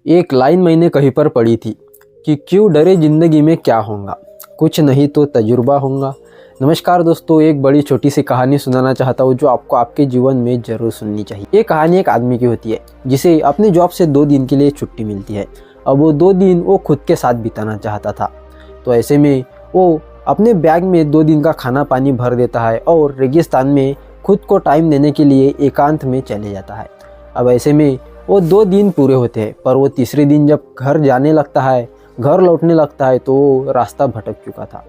एक लाइन मैंने कहीं पर पढ़ी थी कि क्यों डरे ज़िंदगी में क्या होगा, कुछ नहीं तो तजुर्बा होगा। नमस्कार दोस्तों, एक बड़ी छोटी सी कहानी सुनाना चाहता हूँ जो आपको आपके जीवन में ज़रूर सुननी चाहिए। ये कहानी एक आदमी की होती है जिसे अपने जॉब से 2 दिन के लिए छुट्टी मिलती है। अब वो 2 दिन वो खुद के साथ बिताना चाहता था, तो ऐसे में वो अपने बैग में 2 दिन का खाना पानी भर देता है और रेगिस्तान में खुद को टाइम देने के लिए एकांत में चले जाता है। अब ऐसे में वो 2 दिन पूरे होते हैं, पर वो तीसरे दिन जब घर जाने लगता है, घर लौटने लगता है, तो वो रास्ता भटक चुका था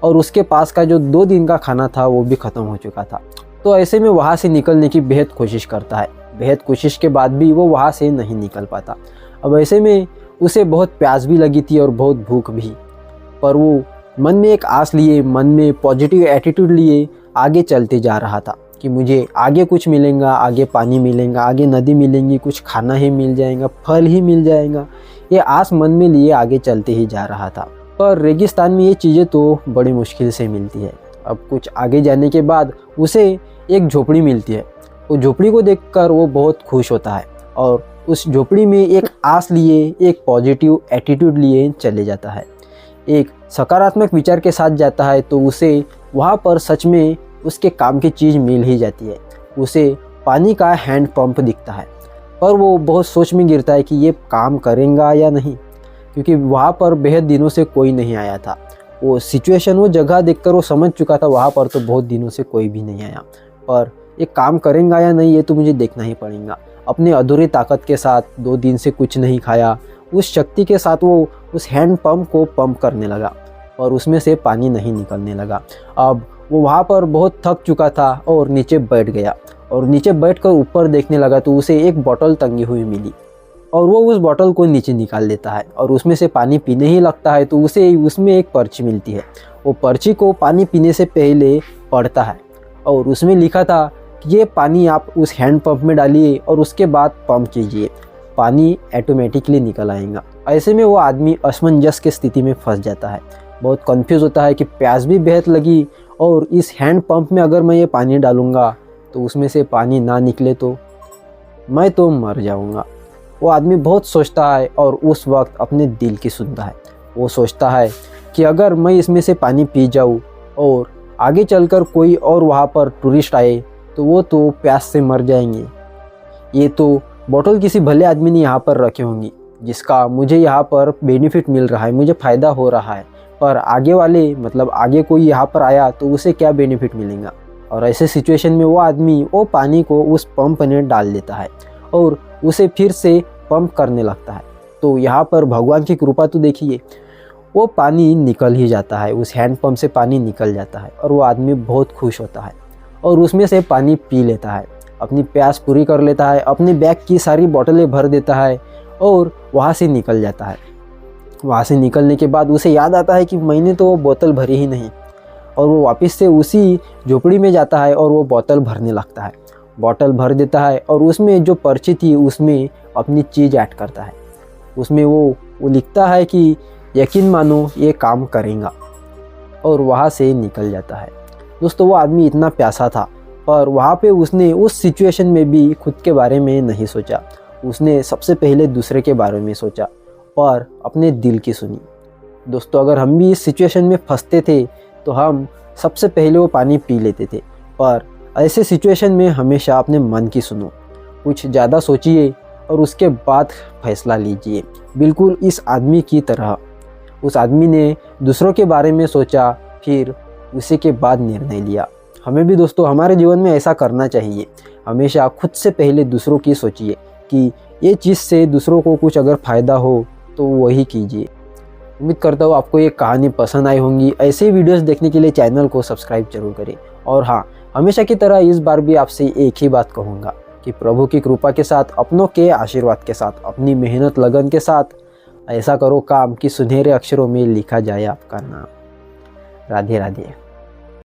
और उसके पास का जो 2 दिन का खाना था वो भी ख़त्म हो चुका था। तो ऐसे में वहाँ से निकलने की बेहद कोशिश करता है। बेहद कोशिश के बाद भी वो वहाँ से नहीं निकल पाता। अब ऐसे में उसे बहुत प्यास भी लगी थी और बहुत भूख भी, पर वो मन में एक आस लिए, मन में पॉजिटिव एटीट्यूड लिए आगे चलते जा रहा था कि मुझे आगे कुछ मिलेगा, आगे पानी मिलेगा, आगे नदी मिलेंगी, कुछ खाना ही मिल जाएगा, फल ही मिल जाएगा। ये आस मन में लिए आगे चलते ही जा रहा था, पर रेगिस्तान में ये चीज़ें तो बड़ी मुश्किल से मिलती है। अब कुछ आगे जाने के बाद उसे एक झोपड़ी मिलती है। वो झोपड़ी को देखकर वो बहुत खुश होता है और उस झोपड़ी में एक आस लिए, एक पॉजिटिव एटीट्यूड लिए चले जाता है, एक सकारात्मक विचार के साथ जाता है। तो उसे वहाँ पर सच में उसके काम की चीज़ मिल ही जाती है। उसे पानी का हैंड पंप दिखता है, पर वो बहुत सोच में गिरता है कि ये काम करेगा या नहीं, क्योंकि वहाँ पर बेहद दिनों से कोई नहीं आया था। वो सिचुएशन, वो जगह देखकर वो समझ चुका था वहाँ पर तो बहुत दिनों से कोई भी नहीं आया, पर ये काम करेगा या नहीं ये तो मुझे देखना ही पड़ेगा। अपने अधूरी ताकत के साथ 2 दिन से कुछ नहीं खाया, उस शक्ति के साथ वो उस हैंड पंप को पंप करने लगा और उसमें से पानी नहीं निकलने लगा। अब वो वहाँ पर बहुत थक चुका था और नीचे बैठ गया और नीचे बैठकर ऊपर देखने लगा तो उसे एक बोतल टंगी हुई मिली और वो उस बोतल को नीचे निकाल देता है और उसमें से पानी पीने ही लगता है। तो उसे उसमें एक पर्ची मिलती है। वो पर्ची को पानी पीने से पहले पढ़ता है और उसमें लिखा था कि ये पानी आप उस हैंड पंप में डालिए और उसके बाद पंप कीजिए, पानी ऑटोमेटिकली निकल आएगा। ऐसे में वो आदमी असमंजस की स्थिति में फंस जाता है, बहुत कंफ्यूज होता है कि प्यास भी बेहद लगी और इस हैंड पंप में अगर मैं ये पानी डालूँगा तो उसमें से पानी ना निकले तो मैं तो मर जाऊँगा। वो आदमी बहुत सोचता है और उस वक्त अपने दिल की सुनता है। वो सोचता है कि अगर मैं इसमें से पानी पी जाऊँ और आगे चलकर कोई और वहाँ पर टूरिस्ट आए तो वो तो प्यास से मर जाएंगे। ये तो बोतल किसी भले आदमी ने यहाँ पर रखी होंगी जिसका मुझे यहाँ पर बेनिफिट मिल रहा है, मुझे फ़ायदा हो रहा है, पर आगे वाले मतलब आगे कोई यहाँ पर आया तो उसे क्या बेनिफिट मिलेगा। और ऐसे सिचुएशन में वो आदमी वो पानी को उस पंप में डाल देता है और उसे फिर से पंप करने लगता है। तो यहाँ पर भगवान की कृपा तो देखिए, वो पानी निकल ही जाता है, उस हैंड पंप से पानी निकल जाता है और वो आदमी बहुत खुश होता है और उसमें से पानी पी लेता है, अपनी प्यास पूरी कर लेता है, अपने बैग की सारी बोतलें भर देता है और वहाँ से निकल जाता है। वहाँ से निकलने के बाद उसे याद आता है कि मैंने तो वो बोतल भरी ही नहीं, और वो वापस से उसी झोपड़ी में जाता है और वो बोतल भरने लगता है। बोतल भर देता है और उसमें जो पर्ची थी उसमें अपनी चीज़ ऐड करता है। उसमें वो लिखता है कि यकीन मानो ये काम करेगा, और वहाँ से निकल जाता है। दोस्तों, वो आदमी इतना प्यासा था, पर वहाँ पे उसने उस सिचुएशन में भी खुद के बारे में नहीं सोचा। उसने सबसे पहले दूसरे के बारे में सोचा और अपने दिल की सुनी। दोस्तों, अगर हम भी इस सिचुएशन में फंसते थे तो हम सबसे पहले वो पानी पी लेते थे, पर ऐसे सिचुएशन में हमेशा अपने मन की सुनो, कुछ ज़्यादा सोचिए और उसके बाद फैसला लीजिए। बिल्कुल इस आदमी की तरह उस आदमी ने दूसरों के बारे में सोचा, फिर उसी के बाद निर्णय लिया। हमें भी दोस्तों हमारे जीवन में ऐसा करना चाहिए। हमेशा खुद से पहले दूसरों की सोचिए कि ये चीज़ से दूसरों को कुछ अगर फ़ायदा हो तो वही कीजिए। उम्मीद करता हूँ आपको ये कहानी पसंद आई होंगी। ऐसे ही वीडियोस देखने के लिए चैनल को सब्सक्राइब जरूर करें। और हाँ, हमेशा की तरह इस बार भी आपसे एक ही बात कहूँगा कि प्रभु की कृपा के साथ, अपनों के आशीर्वाद के साथ, अपनी मेहनत लगन के साथ ऐसा करो काम कि सुनहरे अक्षरों में लिखा जाए आपका नाम। राधे राधे।